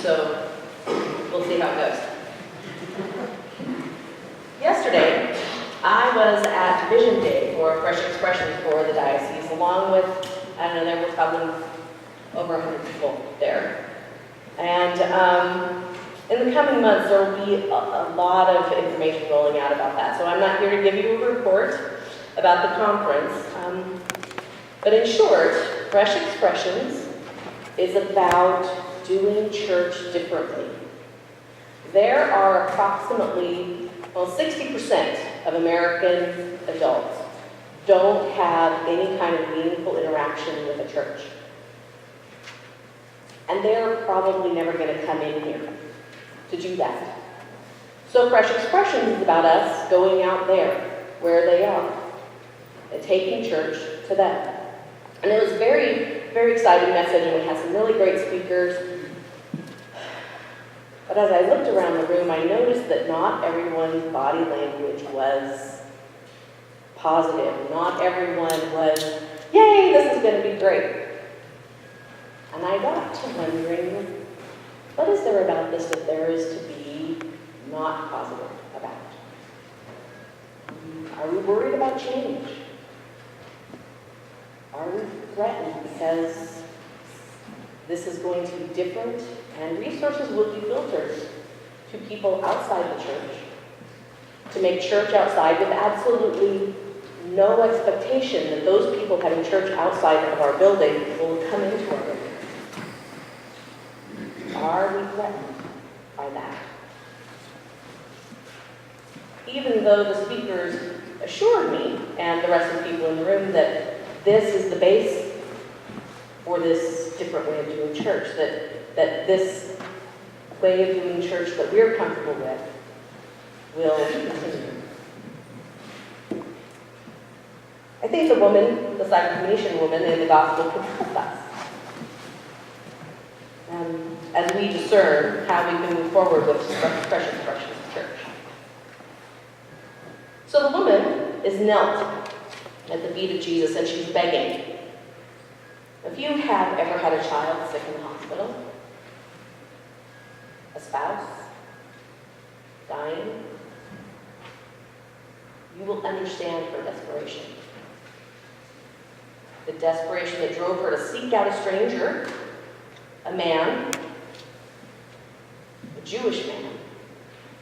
so we'll see how it goes. Yesterday, I was at Vision Day for Fresh Expression for the diocese, along with, I don't know, there were probably over 100 people there. And in the coming months, there will be a lot of information rolling out about that. So I'm not here to give you a report about the conference. But in short, Fresh Expressions is about doing church differently. There are approximately, 60% of American adults don't have any kind of meaningful interaction with a church. And they're probably never going to come in here to do that. So Fresh Expressions is about us going out there where they are and taking church to them. And it was a very, very exciting message, and we had some really great speakers. But as I looked around the room, I noticed that not everyone's body language was positive. Not everyone was, yay, this is going to be great. And I got to wondering, what is there about this that there is to be not positive about? Are we worried about change? Are we threatened because this is going to be different and resources will be filtered to people outside the church to make church outside with absolutely no expectation that those people having church outside of our building will come into our building? Are we threatened by that? Even though the speakers assured me and the rest of the people in the room that this is the base for this different way of doing church, that this way of doing church that we're comfortable with will continue. I think the woman, the Syrophoenician woman in the gospel, can help us as we discern how we can move forward with fresh expressions of church. So the woman is knelt at the feet of Jesus, and she's begging. If you have ever had a child sick in the hospital, a spouse dying, you will understand her desperation. The desperation that drove her to seek out a stranger, a man, a Jewish man,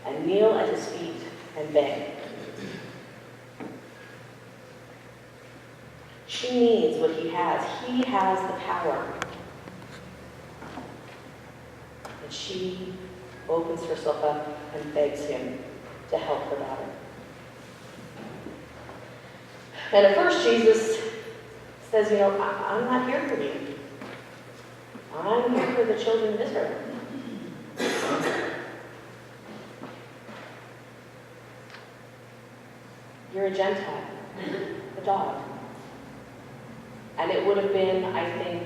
and kneel at his feet and beg. She needs what he has. He has the power. And she opens herself up and begs him to help her daughter. And at first Jesus says, I'm not here for you. I'm here for the children of Israel. You're a Gentile, a dog. And it would have been, I think,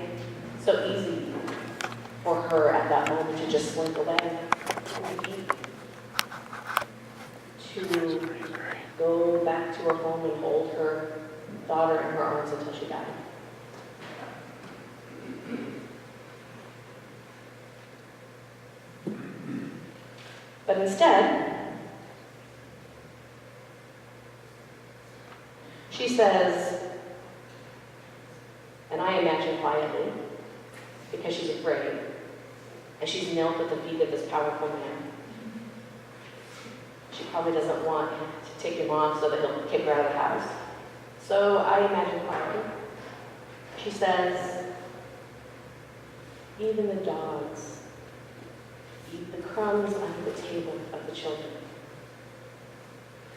so easy for her at that moment to just slink away, to go back to her home and hold her daughter in her arms until she died. But instead, she says, and I imagine quietly, because she's afraid, and she's knelt at the feet of this powerful man. She probably doesn't want to take him off so that he'll kick her out of the house. So I imagine quietly, she says, even the dogs eat the crumbs under the table of the children.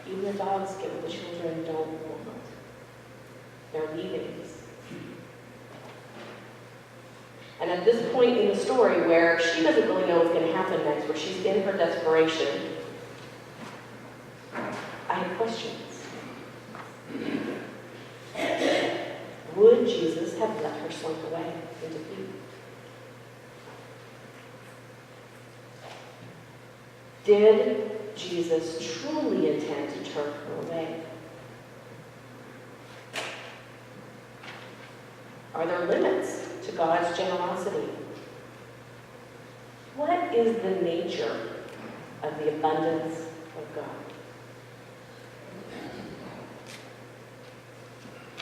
Even the dogs get what the children don't want. Their leavings. And at this point in the story where she doesn't really know what's going to happen next, where she's in her desperation, I have questions. Would Jesus have let her slink away in defeat? Did Jesus truly intend to turn her away? Are there limits to God's generosity? What What is the nature of the abundance of God?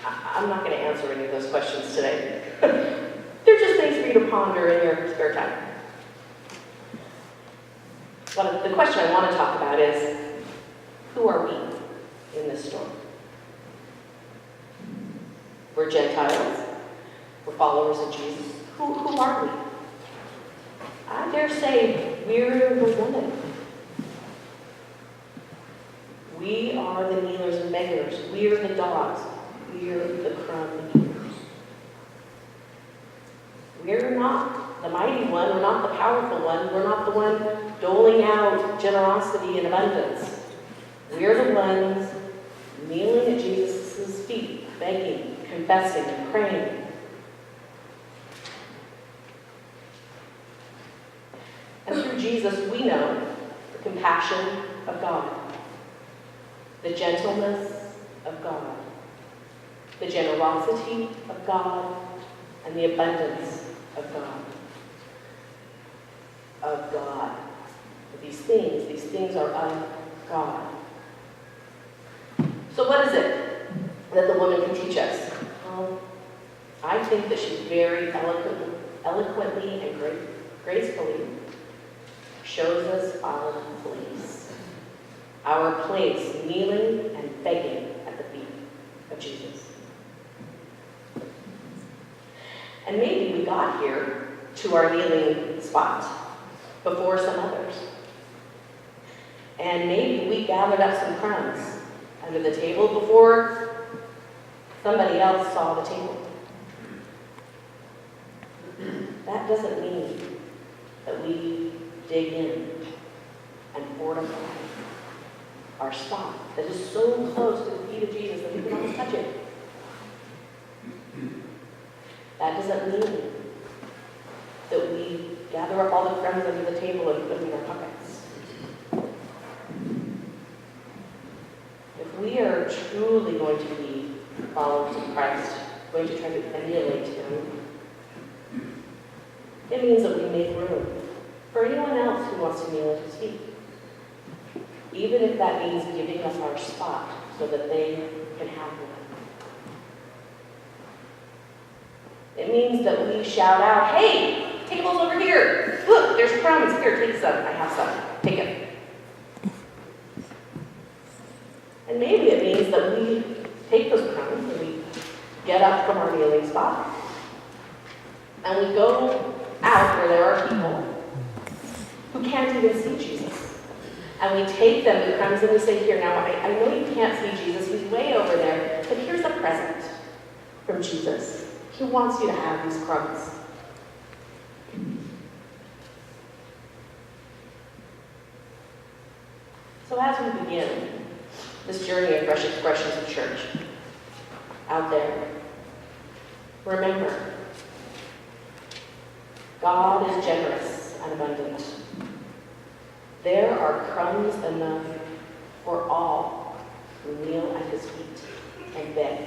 I'm not going to answer any of those questions today. They're just things for you to ponder in your spare time. The question I want to talk about is, who are we in this story? We're Gentiles. We're followers of Jesus. Who are we? I dare say we're the women. We are the kneelers and beggars. We are the dogs. We are the crumb eaters. We're not the mighty one. We're not the powerful one. We're not the one doling out generosity and abundance. We're the ones kneeling at Jesus' feet, begging, confessing, and praying. And through Jesus, we know the compassion of God, the gentleness of God, the generosity of God, and the abundance of God. Of God. These things are of God. So what is it that the woman can teach us? Well, I think that she very eloquently and gracefully shows us our place. Our place kneeling and begging at the feet of Jesus. And maybe we got here to our kneeling spot before some others. And maybe we gathered up some crumbs under the table before somebody else saw the table. That doesn't mean that we dig in and fortify our spot that is so close to the feet of Jesus that we can almost touch it. That doesn't mean that we gather up all the crumbs under the table and put them in our pockets. If we are truly going to be followers of Christ, going to try to emulate Him, it means that we make room for anyone else who wants to kneel at His feet. Even if that means giving us our spot so that they can have one. It means that we shout out, "Hey, table's over here. Look, there's crumbs. Here, take some. I have some. Take it." And maybe it means that we take those crumbs and we get up from our kneeling spot and we go out where there are people who can't even see Jesus. And we take them the crumbs and we say, "Here, now I know you can't see Jesus. He's way over there. But here's a present from Jesus. He wants you to have these crumbs." So as we begin this journey of fresh expressions of church out there, remember, God is generous and abundant. There are crumbs enough for all who kneel at His feet and beg.